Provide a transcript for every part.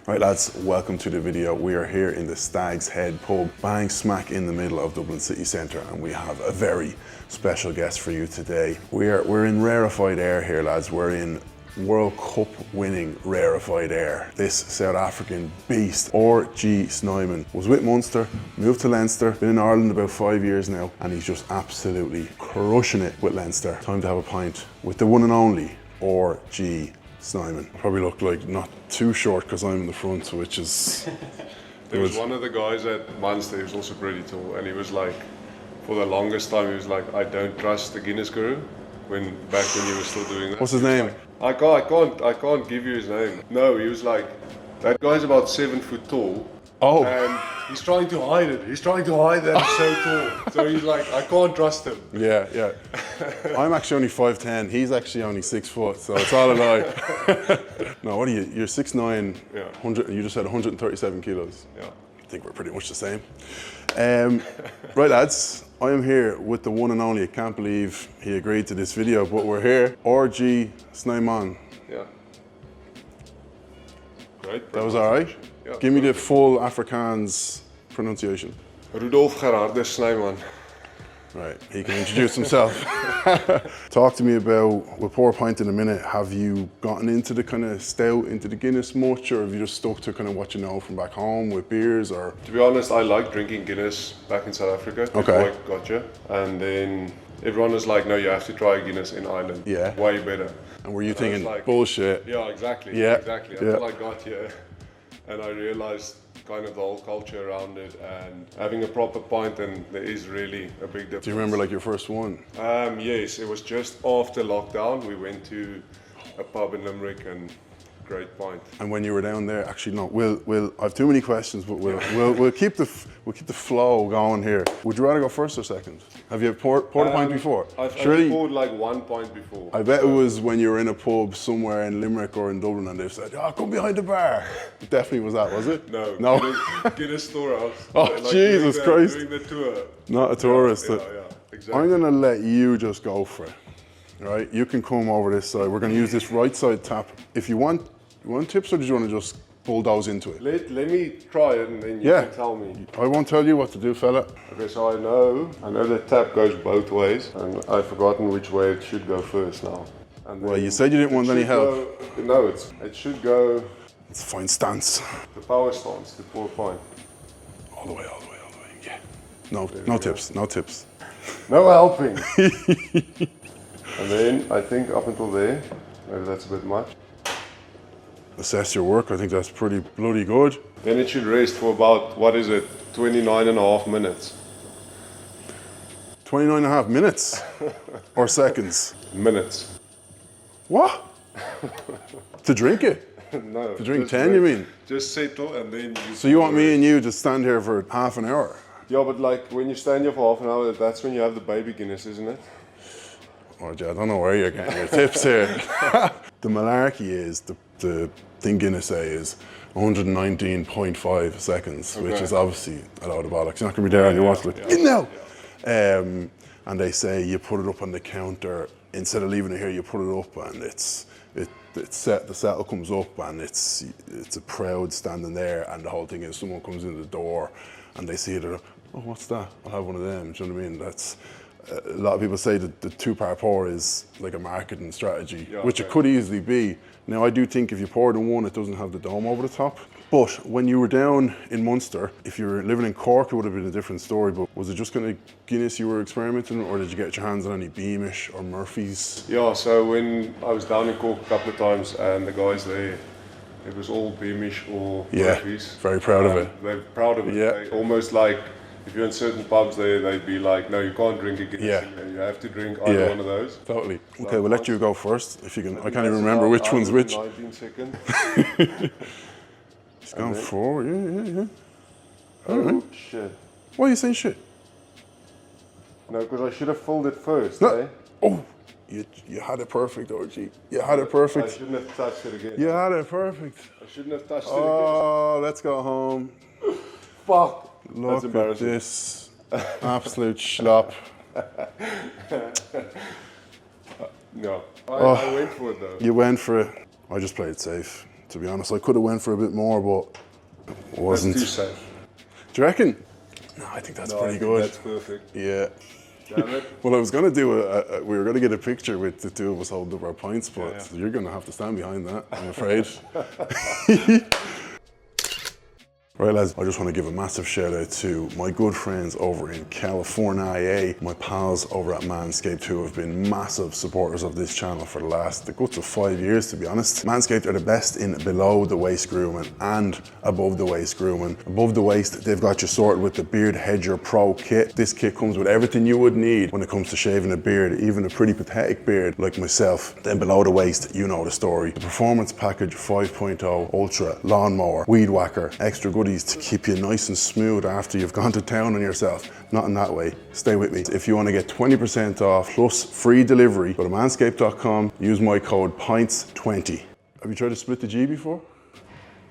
Right lads, welcome to the video. We are here in the Stag's Head pub, bang smack in the middle of Dublin city centre, and we have a very special guest for you today. We're in rarefied air here lads, we're in World Cup winning rarefied air. This South African beast, RG Snyman, was with Munster, moved to Leinster, been in Ireland about 5 years now, and he's just absolutely crushing it with Leinster. Time to have a pint with the one and only RG Snyman. I probably look like not too short because I'm in the front, which is... There was one of the guys at Munster, he was also pretty tall, and he was like, for the longest time, he was like, I don't trust the Guinness guru, back when you were still doing that. What's his name? Like, I can't give you his name. No, he was like, that guy's about 7 foot tall. Oh. And he's trying to hide it. He's trying to hide that he's so tall. So he's like, I can't trust him. Yeah. I'm actually only 5'10", he's actually only 6 foot, so it's all a lie. No, what are you? You're 6'9", Yeah. 100, you just had 137 kilos. Yeah. I think we're pretty much the same. Right lads, I am here with the one and only, I can't believe he agreed to this video, but we're here, RG Snyman. Yeah. Great. That was all right? Yeah, give me the full Afrikaans pronunciation. Rudolf Gerardus Snyman. Right, he can introduce himself. Talk to me about, we'll pour a pint in a minute, have you gotten into the kind of stout, into the Guinness much, or have you just stuck to kind of what you know from back home with beers, or? To be honest, I like drinking Guinness back in South Africa before I got here. And then everyone was like, no, you have to try Guinness in Ireland. Yeah. Way better. And were you thinking, like, bullshit? Yeah, exactly. Yeah. Exactly. Until I got here and I realized kind of the whole culture around it and having a proper pint, and there is really a big difference. Do you remember like your first one? Yes, it was just after lockdown. We went to a pub in Limerick and great pint. And when you were down there, actually no, we'll I have too many questions, but we'll keep the flow going here. Would you rather go first or second? Have you poured a pint before? I've poured like 1 pint before. I bet it was when you were in a pub somewhere in Limerick or in Dublin and they've said, oh, come behind the bar. It definitely was that, was it? No. Guinness storehouse. Oh, like Jesus Christ. Doing the tour. Not a tourist. Yeah, exactly. I'm gonna let you just go for it, right? You can come over this side. We're gonna use this right side tap. If you want tips, or do you want to just bulldoze into it? Let me try it and then you can tell me. I won't tell you what to do, fella. Okay, so I know the tap goes both ways, and I've forgotten which way it should go first now. And well, you said you didn't want any help. No, it should go... It's a fine stance. The power stance, the pour pint. All the way, yeah. No tips. No helping. And then I think up until there, maybe that's a bit much. Assess your work, I think that's pretty bloody good. Then it should rest for about, 29.5 minutes. 29.5 minutes? Or seconds? Minutes. What? To drink it? No. To drink 10, you mean? Just settle and then So you want me and you to stand here for half an hour? Yeah, but like when you stand here for half an hour, that's when you have the baby Guinness, isn't it? Oh, I don't know where you're getting your tips here. The malarkey is, the thing Guinness say is 119.5 seconds, which is obviously a load of bollocks. You're not going to be there on your watch like, in now! And they say you put it up on the counter, instead of leaving it here, you put it up and it's set, the settle comes up and it's a crowd standing there, and the whole thing is someone comes in the door and they see it, oh, what's that? I'll have one of them, do you know what I mean? That's, a lot of people say that the two-part pour is like a marketing strategy, which it could easily be. Now, I do think if you poured in one, it doesn't have the dome over the top. But when you were down in Munster, if you were living in Cork, it would have been a different story. But was it just kind of Guinness you were experimenting, or did you get your hands on any Beamish or Murphy's? Yeah, so when I was down in Cork a couple of times, and the guys there, it was all Beamish or Murphy's. Very proud of it. They're proud of it. Yeah. They almost like, if you're in certain pubs there, they'd be like, no, you can't drink a Guinness. Yeah. You have to drink either one of those. Totally. Okay, we'll let you go first, if you can. I can't even remember which one's which. 19 seconds. It's gone forward, yeah. Oh, shit. Why are you saying shit? No, because I should have filled it first, No. eh? Oh, you had it perfect, RG. You had it perfect. I shouldn't have touched it again. You had it perfect. I shouldn't have touched it Oh, let's go home. again. Fuck. Look at this absolute schlop. No, I went for it though. You went for it. I just played safe. To be honest, I could have went for a bit more, but wasn't. That's too safe. Do you reckon? No, I think that's pretty good. That's perfect. Yeah. Damn it. Well, I was going to do we were going to get a picture with the two of us holding up our pints, but you're going to have to stand behind that, I'm afraid. Right, lads, I just want to give a massive shout out to my good friends over in California, my pals over at Manscaped, who have been massive supporters of this channel for the guts of 5 years, to be honest. Manscaped are the best in below the waist grooming and above the waist grooming. Above the waist, they've got you sorted with the Beard Hedger Pro kit. This kit comes with everything you would need when it comes to shaving a beard, even a pretty pathetic beard like myself. Then below the waist, you know the story. The Performance Package 5.0 Ultra Lawnmower, Weed Whacker, extra goodies to keep you nice and smooth after you've gone to town on yourself. Not in that way. Stay with me. If you want to get 20% off plus free delivery, go to manscaped.com, use my code PINTS20. Have you tried to split the G before?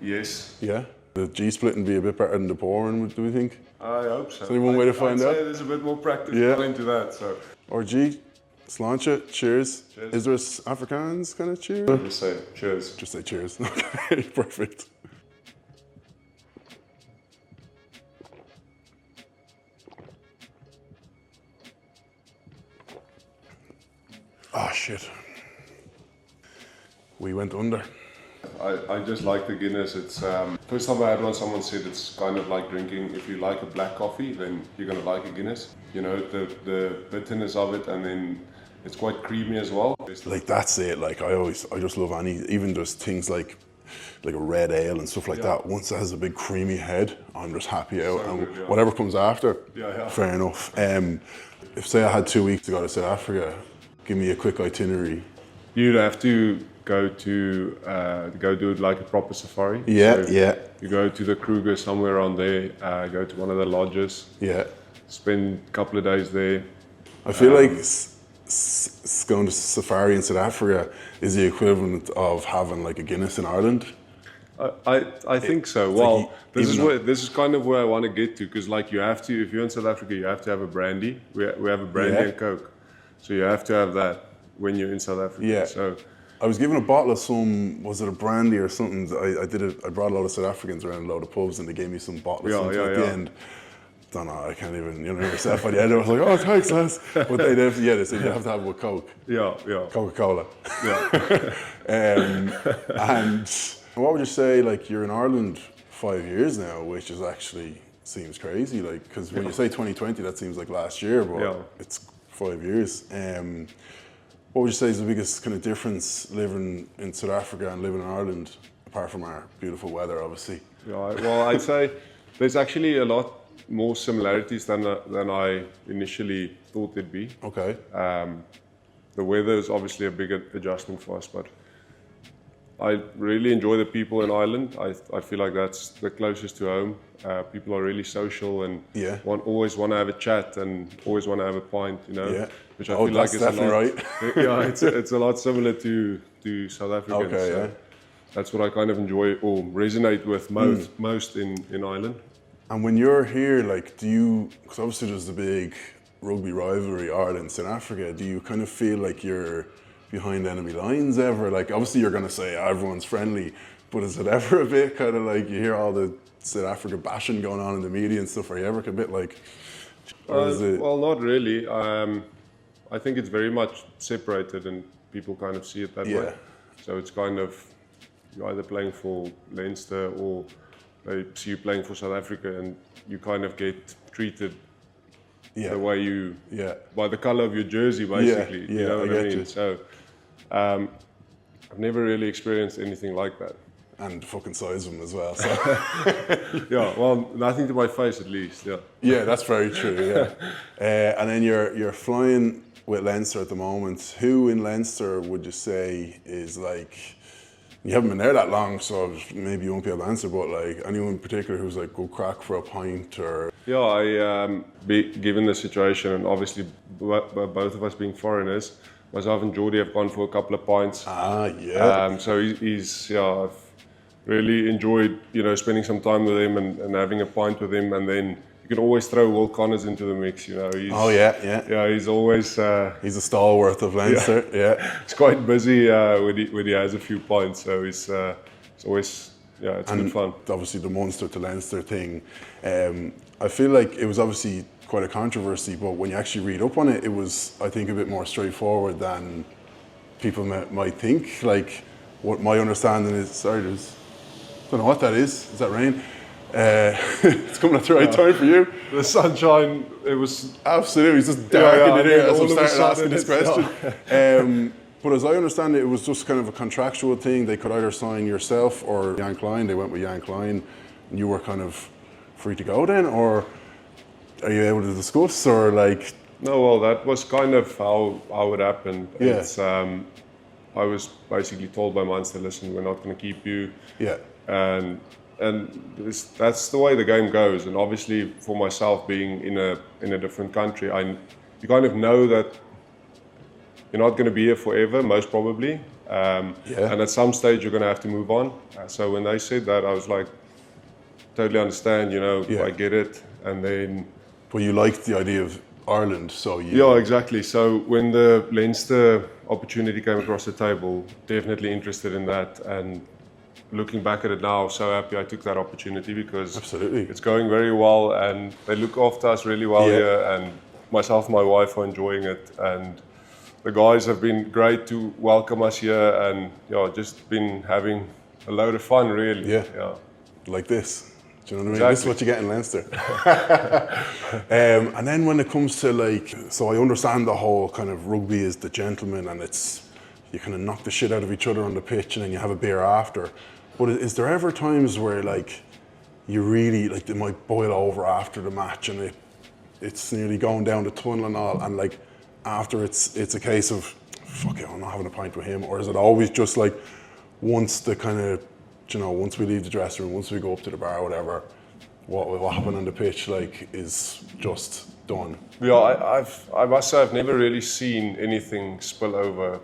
Yes. Yeah? The G splitting be a bit better than the pouring, do we think? I hope so. Is there one way to find out? I'd say there's a bit more practice into that. So. RG, sláinte, cheers. Cheers. Is there an Afrikaans kind of cheers? Just say cheers. Just say cheers. Okay, perfect. Oh shit. We went under. I just like the Guinness. It's first time I had one, someone said it's kind of like drinking, if you like a black coffee, then you're gonna like a Guinness. You know, the bitterness of it, and then it's quite creamy as well. Like that's it, like I just love even there's things like a red ale and stuff like that. Once it has a big creamy head, I'm just happy out, and whatever comes after, fair enough. If say I had 2 weeks to go to South Africa, give me a quick itinerary. You'd have to go to go do like a proper safari. Yeah, so you go to the Kruger, somewhere around there. Go to one of the lodges. Yeah. Spend a couple of days there. I feel like going to safari in South Africa is the equivalent of having like a Guinness in Ireland. I think so. Well, this is kind of where I want to get to, because like you have to, if you're in South Africa, you have to have a brandy. We have a brandy and Coke, so you have to have that when you're in South Africa. Yeah. So I was given a bottle of some, was it a brandy or something? I brought a lot of South Africans around a lot of pubs, and they gave me some bottle of something at the end. Don't know, I can't even, yourself by the end. I was like, oh, thanks, lads. But they said you have to have it with Coke. Yeah. Coca-Cola. Yeah. And what would you say, like, you're in Ireland 5 years now, which is actually seems crazy, like, because when you say 2020, that seems like last year, but it's 5 years. What would you say is the biggest kind of difference living in South Africa and living in Ireland, apart from our beautiful weather, obviously? Yeah, well, I'd say there's actually a lot more similarities than I initially thought there'd be. Okay. The weather is obviously a big adjustment for us, but I really enjoy the people in Ireland. I feel like that's the closest to home. People are really social and always want to have a chat and always want to have a pint, which I feel like is a lot. Right. Yeah, it's a lot similar to South Africans. Okay, so that's what I kind of enjoy or resonate with most in Ireland. And when you're here, like, because obviously there's the big rugby rivalry, Ireland, South Africa, do you kind of feel like you're behind enemy lines ever? Like, obviously you're going to say everyone's friendly, but is it ever a bit kind of like you hear all the South Africa bashing going on in the media and stuff? Are you ever a bit like, well, not really. I think it's very much separated and people kind of see it that way. So it's kind of, you're either playing for Leinster or they see you playing for South Africa, and you kind of get treated the way you, by the color of your jersey, basically. You know what I mean? So I've never really experienced anything like that. And fucking size them as well. So. Yeah, well, nothing to my face at least. Yeah, that's very true. Yeah, and then you're flying with Leinster at the moment. Who in Leinster would you say is like? You haven't been there that long, so maybe you won't be able to answer, but like anyone in particular who's like good crack for a pint or... Yeah, given the situation, and obviously both of us being foreigners, myself and Geordie have gone for a couple of pints. So he's I've really enjoyed, spending some time with him and having a pint with him, and then you can always throw Will Connors into the mix, He's, he's always... he's a stalwart of Leinster, He's quite busy when he has a few pints, so he's it's always, it's good fun. Obviously the Munster to Leinster thing, I feel like it was obviously quite a controversy, but when you actually read up on it, it was, I think, a bit more straightforward than people might think. Like, what my understanding is, sorry, I don't know what that is that rain? It's coming at the right time for you. The sunshine, it was... Absolutely, it's just dark in here as I'm starting asking this question. But as I understand it, it was just kind of a contractual thing. They could either sign yourself or Jan Klein. They went with Jan Klein, and you were kind of free to go then, or are you able to discuss, or like? No, well, that was kind of how it happened. Yeah. It's, I was basically told by Munster, listen, we're not going to keep you. Yeah. And that's the way the game goes. And obviously, for myself being in a different country, you kind of know that you're not going to be here forever, most probably. And at some stage, you're going to have to move on. So when they said that, I was like, totally understand, I get it. And then... But you liked the idea of Ireland, so you... Yeah, exactly. So when the Leinster opportunity came across the table, definitely interested in that. And looking back at it now, so happy I took that opportunity because absolutely, it's going very well and they look after us really well here. And myself and my wife are enjoying it. And the guys have been great to welcome us here and just been having a load of fun, really. Yeah. Like this. Do you know what I mean? Exactly. This is what you get in Leinster. And then when it comes to like, so I understand the whole kind of rugby is the gentleman and it's, you kind of knock the shit out of each other on the pitch and then you have a beer after. But is there ever times where like, you really, like they might boil over after the match and it's nearly going down the tunnel and all, and like after it's a case of, fuck it, I'm not having a pint with him, or is it always just like, once the kind of, once we leave the dressing room, once we go up to the bar or whatever, what happened on the pitch like is just done? Yeah, I must say I've never really seen anything spill over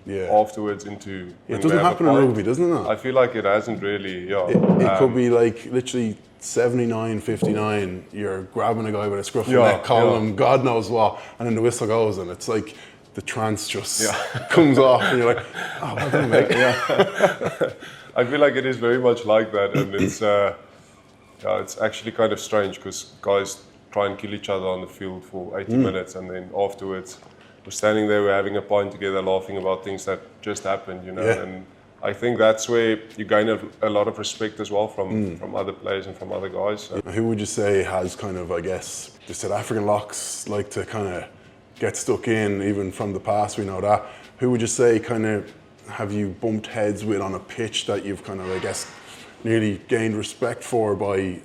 afterwards into... It doesn't happen in rugby, doesn't it? I feel like it hasn't really, It could be like literally 79, 59, you're grabbing a guy with a scruff of neck, calling him God knows what, and then the whistle goes and it's like the trance just comes off and you're like, oh, well done, mate. I feel like it is very much like that, and it's actually kind of strange because guys try and kill each other on the field for 80 minutes, and then afterwards we're standing there, we're having a pint together, laughing about things that just happened, and I think that's where you gain a lot of respect as well from other players and from other guys. So. Who would you say has kind of, I guess, the South African locks like to kind of get stuck in, even from the past, we know that. Who would you say kind of have you bumped heads with on a pitch that you've kind of, I guess, nearly gained respect for by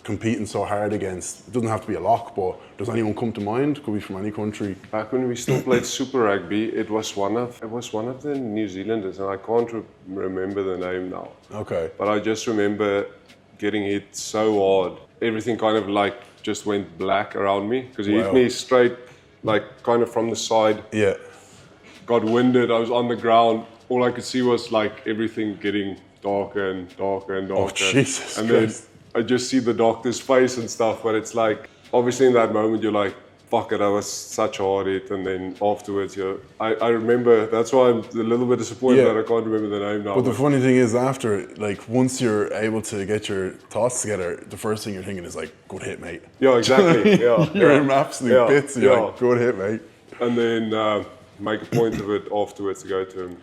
competing so hard against? It doesn't have to be a lock, but does anyone come to mind? Could be from any country. Back when we still played Super Rugby, it was one of the New Zealanders, and I can't remember the name now. Okay. But I just remember getting hit so hard, everything kind of like just went black around me because he hit me straight, like kind of from the side. Yeah. Got winded. I was on the ground. All I could see was like everything getting darker and darker and darker. Oh, Jesus and Christ. Then I just see the doctor's face and stuff, but it's like, obviously in that moment you're like, fuck it, I was such a hard hit. And then afterwards, I remember, that's why I'm a little bit disappointed that I can't remember the name now. But the funny thing is after, like once you're able to get your thoughts together, the first thing you're thinking is like, good hit, mate. Yeah, exactly. You're in absolute bits and you're like, good hit, mate. And then make a point of it afterwards to go to him,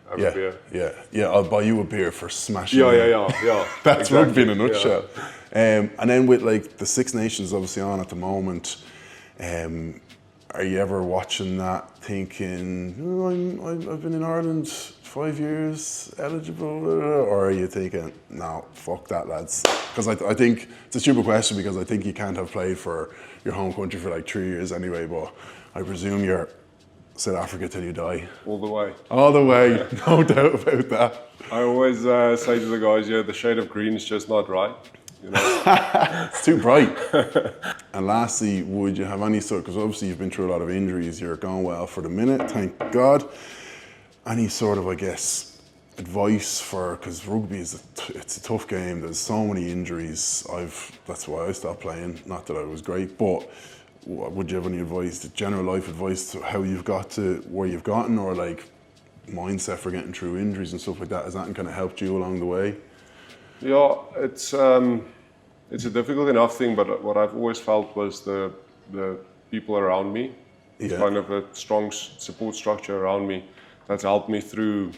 have a beer. Yeah, I'll buy you a beer for smashing Yeah. That's exactly. rugby in a nutshell. And then with like the Six Nations obviously on at the moment, are you ever watching that thinking, I've been in Ireland 5 years, eligible, or are you thinking, no, fuck that, lads? Because I think it's a stupid question because I think you can't have played for your home country for like 3 years anyway, but I presume you're South Africa till you die. All the way. All the way, no doubt about that. I always say to the guys, the shade of green is just not right. It's too bright. And lastly, would you have any sort, because obviously you've been through a lot of injuries, you're going well for the minute, thank God. Any sort of, I guess, advice for, because rugby is it's a tough game, there's so many injuries. That's why I stopped playing, not that I was great, but would you have any advice, general life advice to how you've got to where you've gotten, or like mindset for getting through injuries and stuff like that? Has that kind of helped you along the way? Yeah, it's a difficult enough thing, but what I've always felt was the people around me. It's kind of a strong support structure around me that's helped me through,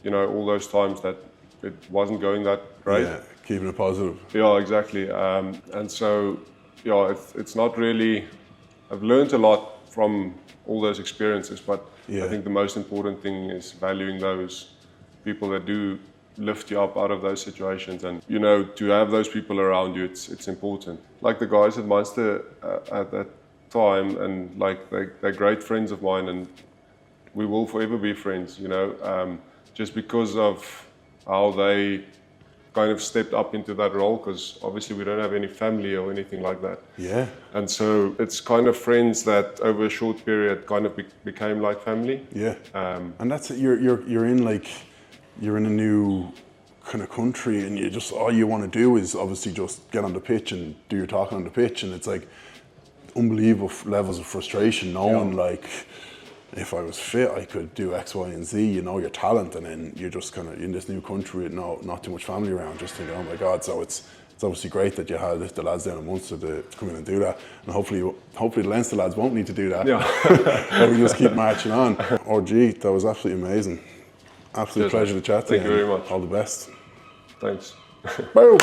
all those times that it wasn't going that great. Yeah, keeping it positive. Yeah, exactly. And so, it's not really. I've learned a lot from all those experiences, but I think the most important thing is valuing those people that do lift you up out of those situations, and to have those people around you, it's important. Like the guys at Munster at that time, and like they're great friends of mine, and we will forever be friends. Just because of how they kind of stepped up into that role, because obviously we don't have any family or anything like that. Yeah. And so it's kind of friends that over a short period kind of became like family. Yeah. And that's it. You're in a new kind of country, and all you want to do is obviously just get on the pitch and do your talking on the pitch, and it's like unbelievable levels of frustration knowing like, if I was fit, I could do X, Y, and Z, your talent, and then you're just kind of in this new country with not too much family around, just thinking, oh my God. So it's obviously great that you had the lads down in Munster to come in and do that, and hopefully the Leinster lads won't need to do that. Yeah. We just keep marching on. RG, that was absolutely amazing. Absolute pleasure to chat to you. Thank you very much. All the best. Thanks. Boom.